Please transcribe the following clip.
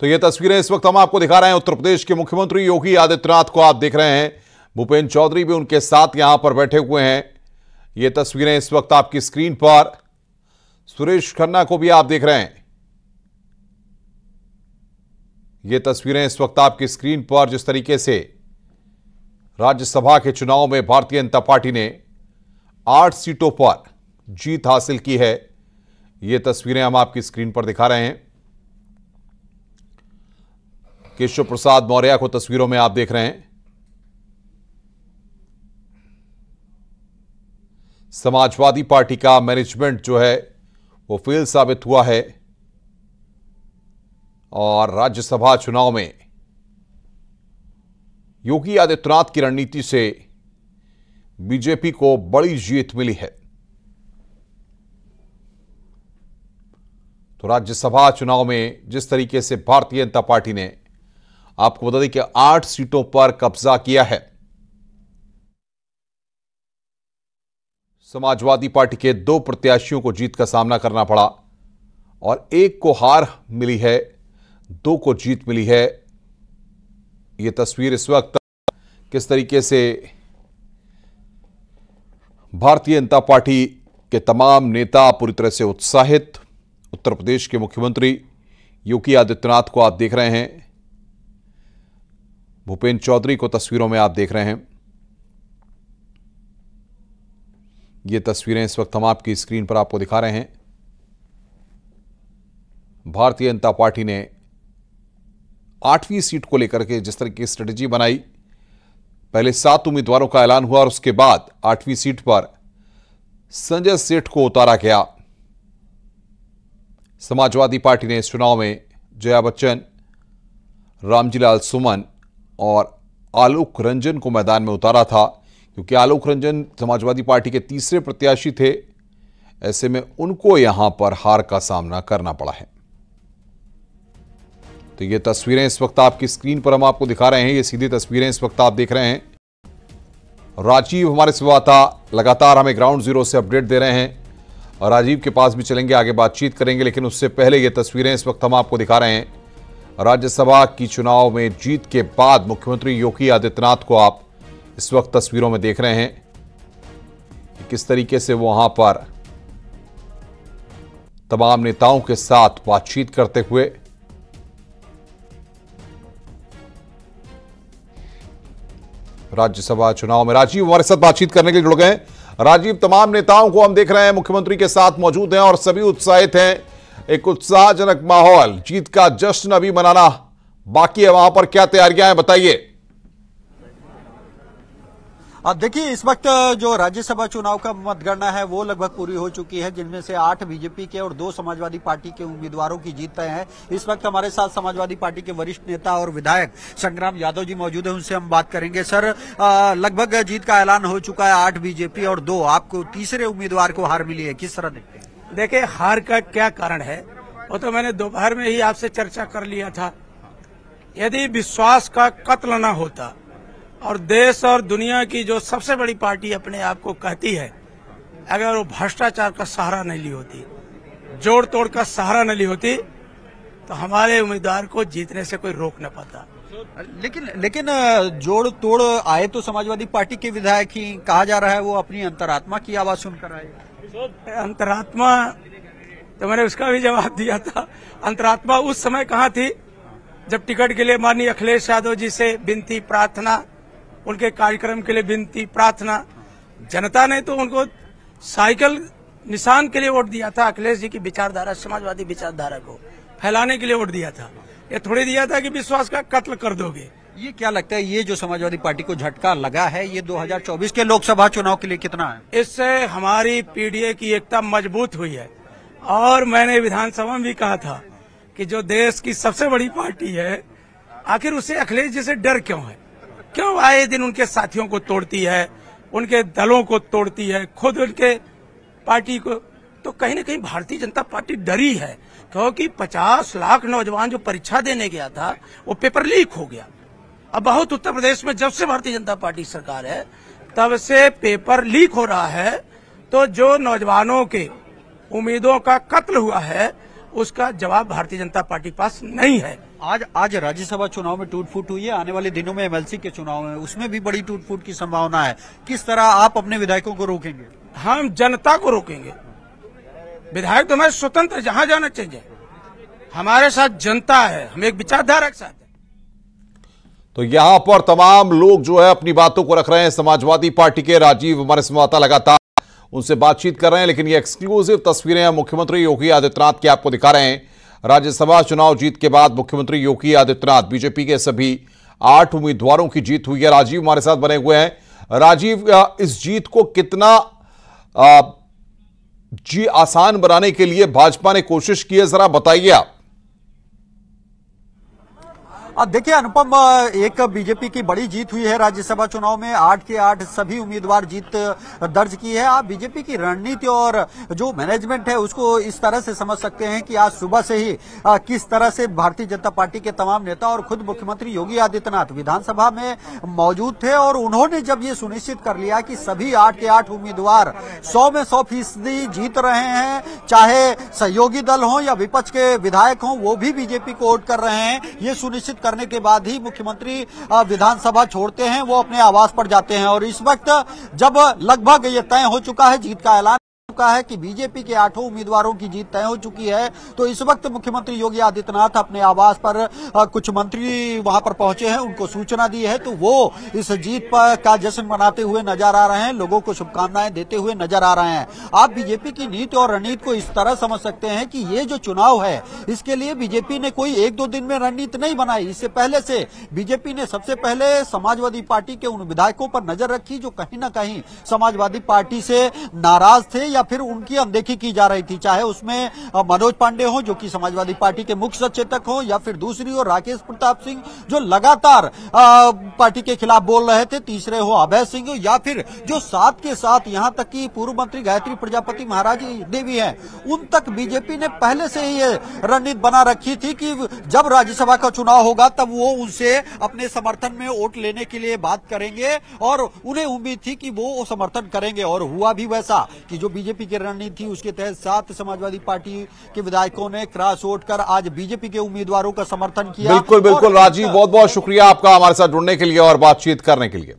तो ये तस्वीरें इस वक्त हम आपको दिखा रहे हैं। उत्तर प्रदेश के मुख्यमंत्री योगी आदित्यनाथ को आप देख रहे हैं। भूपेंद्र चौधरी भी उनके साथ यहां पर बैठे हुए हैं। ये तस्वीरें इस वक्त आपकी स्क्रीन पर, सुरेश खन्ना को भी आप देख रहे हैं। ये तस्वीरें इस वक्त आपकी स्क्रीन पर, जिस तरीके से राज्यसभा के चुनाव में भारतीय जनता पार्टी ने 8 सीटों पर जीत हासिल की है, ये तस्वीरें हम आपकी स्क्रीन पर दिखा रहे हैं। केशव प्रसाद मौर्य को तस्वीरों में आप देख रहे हैं। समाजवादी पार्टी का मैनेजमेंट जो है वो फेल साबित हुआ है और राज्यसभा चुनाव में योगी आदित्यनाथ की रणनीति से बीजेपी को बड़ी जीत मिली है। तो राज्यसभा चुनाव में जिस तरीके से भारतीय जनता पार्टी ने, आपको बता दें कि 8 सीटों पर कब्जा किया है। समाजवादी पार्टी के 2 प्रत्याशियों को जीत का सामना करना पड़ा और 1 को हार मिली है, 2 को जीत मिली है। यह तस्वीर इस वक्त किस तरीके से भारतीय जनता पार्टी के तमाम नेता पूरी तरह से उत्साहित, उत्तर प्रदेश के मुख्यमंत्री योगी आदित्यनाथ को आप देख रहे हैं। भूपेंद्र चौधरी को तस्वीरों में आप देख रहे हैं। ये तस्वीरें इस वक्त हम आपकी स्क्रीन पर आपको दिखा रहे हैं। भारतीय जनता पार्टी ने 8वीं सीट को लेकर के जिस तरह की स्ट्रेटेजी बनाई, पहले 7 उम्मीदवारों का ऐलान हुआ और उसके बाद 8वीं सीट पर संजय सेठ को उतारा गया। समाजवादी पार्टी ने इस चुनाव में जया बच्चन, रामजीलाल सुमन और आलोक रंजन को मैदान में उतारा था, क्योंकि आलोक रंजन समाजवादी पार्टी के तीसरे प्रत्याशी थे। ऐसे में उनको यहां पर हार का सामना करना पड़ा है। तो ये तस्वीरें इस वक्त आपकी स्क्रीन पर हम आपको दिखा रहे हैं। ये सीधी तस्वीरें इस वक्त आप देख रहे हैं। राजीव हमारे संवाददाता लगातार हमें ग्राउंड जीरो से अपडेट दे रहे हैं और राजीव के पास भी चलेंगे, आगे बातचीत करेंगे, लेकिन उससे पहले ये तस्वीरें इस वक्त हम आपको दिखा रहे हैं। राज्यसभा की चुनाव में जीत के बाद मुख्यमंत्री योगी आदित्यनाथ को आप इस वक्त तस्वीरों में देख रहे हैं। किस तरीके से वो वहां पर तमाम नेताओं के साथ बातचीत करते हुए, राज्यसभा चुनाव में राजीव हमारे साथ बातचीत करने के लिए जुड़ गए। राजीव, तमाम नेताओं को हम देख रहे हैं मुख्यमंत्री के साथ मौजूद हैं और सभी उत्साहित हैं। एक उत्साहजनक माहौल, जीत का जश्न अभी मनाना बाकी है, वहां पर क्या तैयारियां हैं, बताइए। अब देखिए, इस वक्त जो राज्यसभा चुनाव का मतगणना है वो लगभग पूरी हो चुकी है, जिनमें से 8 बीजेपी के और 2 समाजवादी पार्टी के उम्मीदवारों की जीत तय है। इस वक्त हमारे साथ समाजवादी पार्टी के वरिष्ठ नेता और विधायक संग्राम यादव जी मौजूद हैं, उनसे हम बात करेंगे। सर, लगभग जीत का ऐलान हो चुका है, 8 बीजेपी और 2, आपको तीसरे उम्मीदवार को हार मिली है, किस तरह देखते हैं? देखिए, हार का क्या कारण है वो तो मैंने दोपहर में ही आपसे चर्चा कर लिया था। यदि विश्वास का कत्ल न होता और देश और दुनिया की जो सबसे बड़ी पार्टी अपने आप को कहती है, अगर वो भ्रष्टाचार का सहारा नहीं ली होती, जोड़ तोड़ का सहारा नहीं ली होती, तो हमारे उम्मीदवार को जीतने से कोई रोक न पाता। लेकिन जोड़ तोड़ आए तो समाजवादी पार्टी के विधायक ही, कहा जा रहा है वो अपनी अंतरात्मा की आवाज सुनकर आए। अंतरात्मा, तो मैंने उसका भी जवाब दिया था। अंतरात्मा उस समय कहाँ थी जब टिकट के लिए माननीय अखिलेश यादव जी से विनती प्रार्थना, उनके कार्यक्रम के लिए विनती प्रार्थना, जनता ने तो उनको साइकिल निशान के लिए वोट दिया था। अखिलेश जी की विचारधारा, समाजवादी विचारधारा को फैलाने के लिए वोट दिया था। ये थोड़ी दिया था कि विश्वास का कत्ल कर दोगे। ये क्या लगता है, ये जो समाजवादी पार्टी को झटका लगा है, ये 2024 के लोकसभा चुनाव के लिए कितना है? इससे हमारी पीडीए की एकता मजबूत हुई है। और मैंने विधानसभा में भी कहा था कि जो देश की सबसे बड़ी पार्टी है, आखिर उसे अखिलेश जी से डर क्यों है? क्यों आए दिन उनके साथियों को तोड़ती है, उनके दलों को तोड़ती है, खुद उनके पार्टी को? तो कहीं न कहीं भारतीय जनता पार्टी डरी है, क्योंकि 50 लाख नौजवान जो परीक्षा देने गया था वो पेपर लीक हो गया। अब बहुत उत्तर प्रदेश में जब से भारतीय जनता पार्टी सरकार है तब से पेपर लीक हो रहा है। तो जो नौजवानों के उम्मीदों का कत्ल हुआ है उसका जवाब भारतीय जनता पार्टी के पास नहीं है। आज राज्यसभा चुनाव में टूट फूट हुई है, आने वाले दिनों में एमएलसी के चुनाव है, उसमें भी बड़ी टूट फूट की संभावना है। किस तरह आप अपने विधायकों को रोकेंगे? हम जनता को रोकेंगे। विधायक तो हमारे स्वतंत्र जहां जाना चाहिए, हमारे साथ जनता है, हम एक विचारधारा के साथ है। तो यहां पर तमाम लोग जो है अपनी बातों को रख रहे हैं। समाजवादी पार्टी के राजीव हमारे संवाददाता लगातार उनसे बातचीत कर रहे हैं, लेकिन ये एक्सक्लूसिव तस्वीरें मुख्यमंत्री योगी आदित्यनाथ की आपको दिखा रहे हैं। राज्यसभा चुनाव जीत के बाद मुख्यमंत्री योगी आदित्यनाथ, बीजेपी के सभी 8 उम्मीदवारों की जीत हुई है। राजीव हमारे साथ बने हुए हैं। राजीव, इस जीत को कितना आसान बनाने के लिए भाजपा ने कोशिश की है, जरा बताइए आप। देखिए अनुपम, एक बीजेपी की बड़ी जीत हुई है राज्यसभा चुनाव में। 8 के 8 सभी उम्मीदवार जीत दर्ज की है। आप बीजेपी की रणनीति और जो मैनेजमेंट है उसको इस तरह से समझ सकते हैं कि आज सुबह से ही किस तरह से भारतीय जनता पार्टी के तमाम नेता और खुद मुख्यमंत्री योगी आदित्यनाथ विधानसभा में मौजूद थे और उन्होंने जब ये सुनिश्चित कर लिया कि सभी 8 के 8 उम्मीदवार 100 में 100% जीत रहे हैं, चाहे सहयोगी दल हो या विपक्ष के विधायक हो, वो भी बीजेपी को वोट कर रहे हैं, ये सुनिश्चित करने के बाद ही मुख्यमंत्री विधानसभा छोड़ते हैं, वो अपने आवास पर जाते हैं। और इस वक्त जब लगभग ये तय हो चुका है, जीत का ऐलान है कि बीजेपी के 8 उम्मीदवारों की जीत तय हो चुकी है, तो इस वक्त मुख्यमंत्री योगी आदित्यनाथ अपने आवास पर कुछ मंत्री वहां पर पहुंचे हैं, उनको सूचना दी है, तो वो इस जीत पर का जश्न मनाते हुए नजर आ रहे हैं, लोगों को शुभकामनाएं देते हुए नजर आ रहे हैं। आप बीजेपी की नीति और रणनीति को इस तरह समझ सकते हैं कि ये जो चुनाव है इसके लिए बीजेपी ने कोई 1-2 दिन में रणनीति नहीं बनाई। इससे पहले से बीजेपी ने सबसे पहले समाजवादी पार्टी के उन विधायकों पर नजर रखी जो कहीं ना कहीं समाजवादी पार्टी से नाराज थे या फिर उनकी अनदेखी की जा रही थी, चाहे उसमें मनोज पांडे हो जो कि समाजवादी पार्टी के मुख्य सचेतक हो, या फिर दूसरी ओर राकेश प्रताप सिंह जो लगातार पार्टी के खिलाफ बोल रहे थे, तीसरे हो अभय सिंह, या फिर जो साथ के साथ यहां तक कि पूर्व मंत्री गायत्री प्रजापति महाराज देवी हैं, उन तक बीजेपी ने पहले से ही ये रणनीति बना रखी थी कि जब राज्यसभा का चुनाव होगा तब वो उनसे अपने समर्थन में वोट लेने के लिए बात करेंगे और उन्हें उम्मीद थी कि वो समर्थन करेंगे। और हुआ भी वैसा कि जो बीजेपी की रणनीति थी उसके तहत 7 समाजवादी पार्टी के विधायकों ने क्रॉस वोट कर आज बीजेपी के उम्मीदवारों का समर्थन किया। बिल्कुल बिल्कुल राजीव, बहुत बहुत शुक्रिया आपका हमारे साथ जुड़ने के लिए और बातचीत करने के लिए।